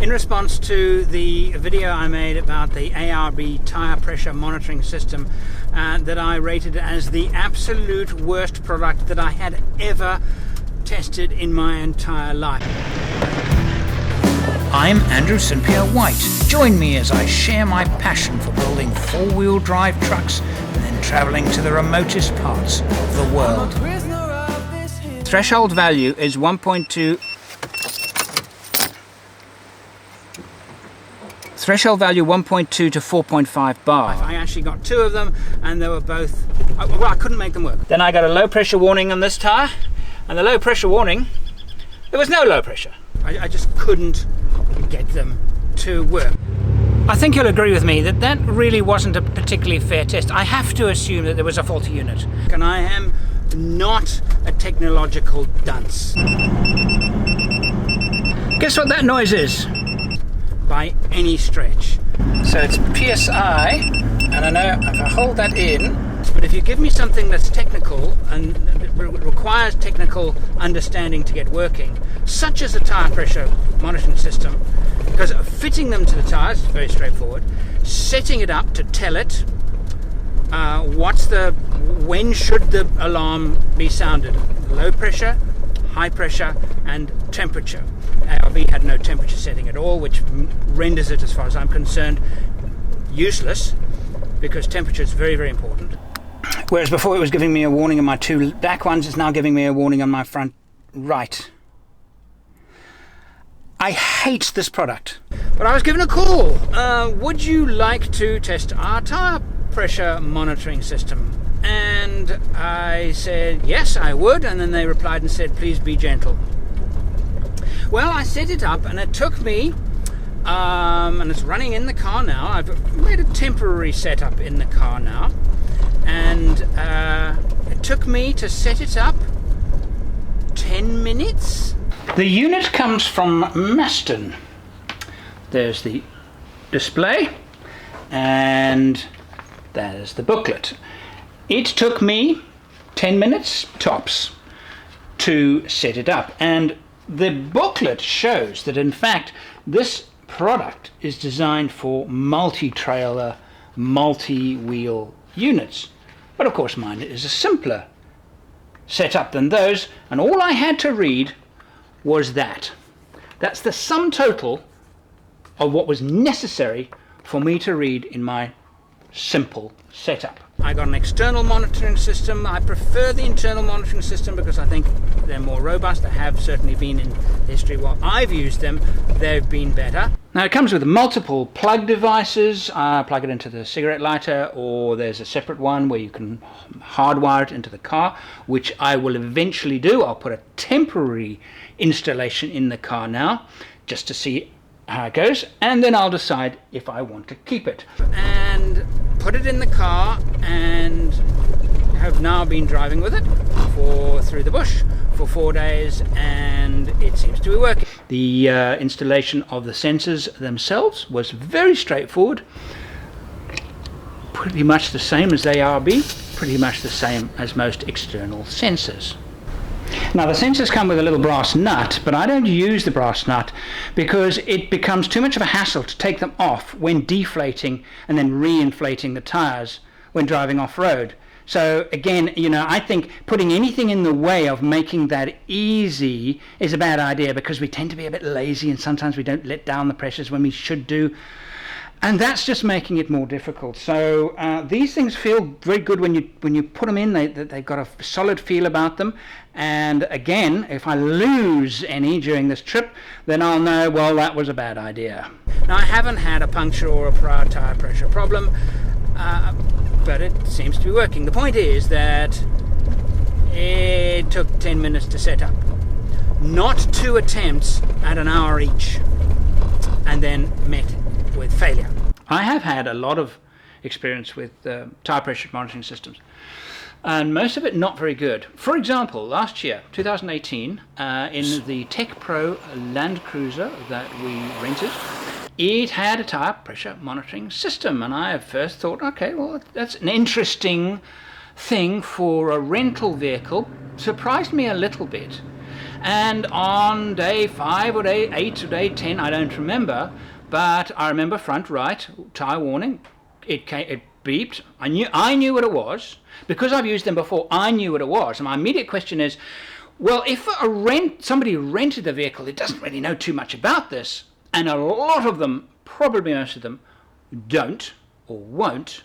in response to the video I made about the ARB tyre pressure monitoring system that I rated as the absolute worst product that I had ever tested in my entire life. I'm Andrew St Pierre White. Join me as I share my passion for building four-wheel drive trucks and then travelling to the remotest parts of the world. Threshold value is 1.2. Threshold value 1.2 to 4.5 bar. I actually got two of them and they were both, well, I couldn't make them work. Then I got a low pressure warning on this tyre, and the low pressure warning, there was no low pressure. I just couldn't get them to work. I think you'll agree with me that that really wasn't a particularly fair test. I have to assume that there was a faulty unit. And I am not a technological dunce. Guess what that noise is? By any stretch. So it's PSI, and I know if I hold that in, but if you give me something that's technical and requires technical understanding to get working, such as a tyre pressure monitoring system, because fitting them to the tyres is very straightforward, setting it up to tell it when should the alarm be sounded, low pressure, high pressure and temperature. ARB had no temperature setting at all, which renders it, as far as I'm concerned, useless, because temperature is very, very important. Whereas before it was giving me a warning on my two back ones, it's now giving me a warning on my front right. I hate this product. But I was given a call. Would you like to test our tyre pressure monitoring system? And I said, yes, I would. And then they replied and said, please be gentle. Well, I set it up and it took me, and it's running in the car now. I've made a temporary setup in the car now. And it took me to set it up 10 minutes. The unit comes from Maston. There's the display and there's the booklet. It took me 10 minutes tops to set it up, and the booklet shows that in fact this product is designed for multi-trailer, multi-wheel units. But of course mine is a simpler setup than those, and all I had to read was that. That's the sum total of what was necessary for me to read in my simple setup. I got an external monitoring system. I prefer the internal monitoring system because I think they're more robust. They have certainly been in history. While I've used them, they've been better. Now it comes with multiple plug devices. Plug it into the cigarette lighter, or there's a separate one where you can hardwire it into the car, which I will eventually do. I'll put a temporary installation in the car now just to see how it goes, and then I'll decide if I want to keep it. And put it in the car and have now been driving with it through the bush for 4 days, and it seems to be working. The installation of the sensors themselves was very straightforward, pretty much the same as ARB, pretty much the same as most external sensors. Now the sensors come with a little brass nut, but I don't use the brass nut because it becomes too much of a hassle to take them off when deflating and then re-inflating the tires when driving off-road. So again, I think putting anything in the way of making that easy is a bad idea, because we tend to be a bit lazy and sometimes we don't let down the pressures when we should do. And that's just making it more difficult. So these things feel very good when you put them in. They've got a solid feel about them. And again, if I lose any during this trip, then I'll know, well, that was a bad idea. Now, I haven't had a puncture or a prior tire pressure problem, but it seems to be working. The point is that it took 10 minutes to set up, not 2 attempts at an hour each, and then met with failure. I have had a lot of experience with tire pressure monitoring systems, and most of it not very good. For example, last year, 2018, in the Tech Pro Land Cruiser that we rented, it had a tire pressure monitoring system, and I at first thought, okay, well, that's an interesting thing for a rental vehicle. Surprised me a little bit. And on day 5 or day 8 or day 10, I don't remember, but I remember front right, tyre warning. It beeped. I knew what it was. Because I've used them before, I knew what it was. And my immediate question is, well, if somebody rented the vehicle, it doesn't really know too much about this, and a lot of them, probably most of them, don't or won't.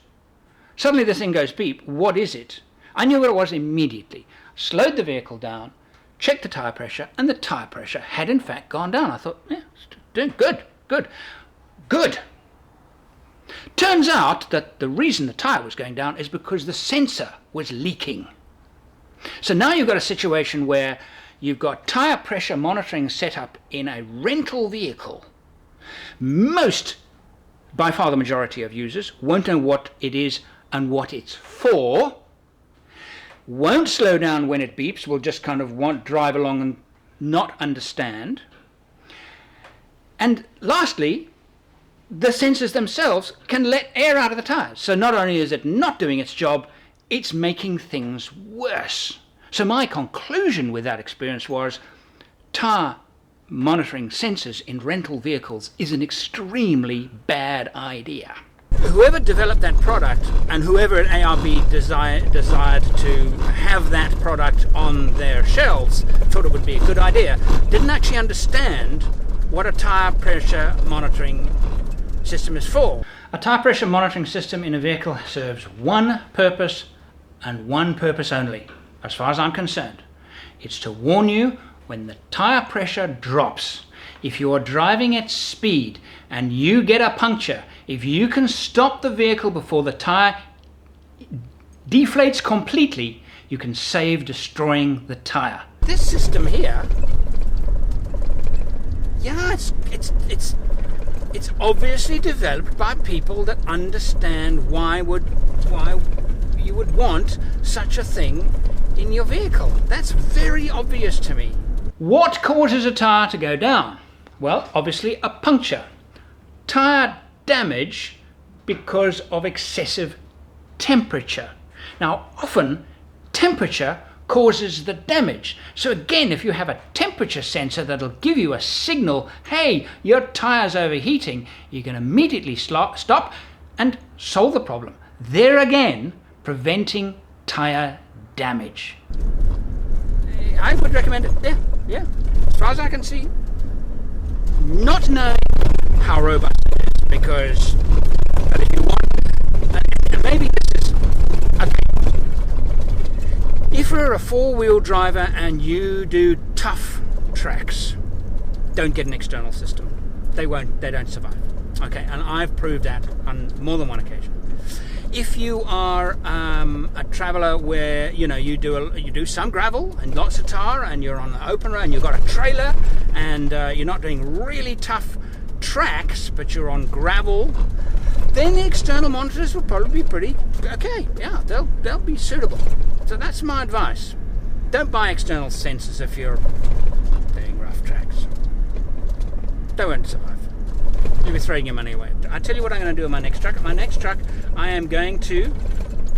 Suddenly this thing goes beep. What is it? I knew what it was immediately. Slowed the vehicle down, checked the tyre pressure, and the tyre pressure had in fact gone down. I thought, yeah, it's doing good. Turns out that the reason the tyre was going down is because the sensor was leaking. So now you've got a situation where you've got tyre pressure monitoring set up in a rental vehicle. Most, by far the majority of users, won't know what it is and what it's for, won't slow down when it beeps, will just kind of drive along and not understand. And lastly, the sensors themselves can let air out of the tyres. So not only is it not doing its job, it's making things worse. So my conclusion with that experience was tyre monitoring sensors in rental vehicles is an extremely bad idea. Whoever developed that product and whoever at ARB desired to have that product on their shelves thought it would be a good idea, didn't actually understand what a tyre pressure monitoring system is for. A tyre pressure monitoring system in a vehicle serves one purpose and one purpose only, as far as I'm concerned. It's to warn you when the tyre pressure drops. If you are driving at speed and you get a puncture, if you can stop the vehicle before the tyre deflates completely, you can save destroying the tyre. This system here, yeah, it's obviously developed by people that understand why you would want such a thing in your vehicle. That's very obvious to me. What causes a tyre to go down? Well, obviously a puncture. Tyre damage because of excessive temperature. Now, often temperature causes the damage. So again, if you have a temperature sensor that'll give you a signal, hey, your tyre's overheating, you can immediately stop and solve the problem. There again, preventing tyre damage. I would recommend it. Yeah. As far as I can see, not knowing how robust it is, because if you want, and maybe this is okay. If you're a four-wheel driver and you do tough tracks, don't get an external system. They don't survive. Okay, and I've proved that on more than one occasion. If you are a traveller where you do some gravel and lots of tar, and you're on the open road and you've got a trailer and you're not doing really tough tracks, but you're on gravel, then the external monitors will probably be pretty okay. Yeah, they'll be suitable. So that's my advice. Don't buy external sensors if you're doing rough tracks. They won't survive. You'll be throwing your money away. I'll tell you what I'm going to do with my next truck. My next truck, I am going to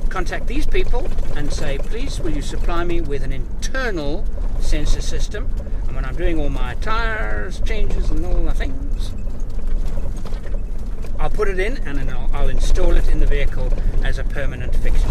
contact these people and say, please, will you supply me with an internal sensor system? And when I'm doing all my tires changes and all the things, I'll put it in and then I'll install it in the vehicle as a permanent fixture.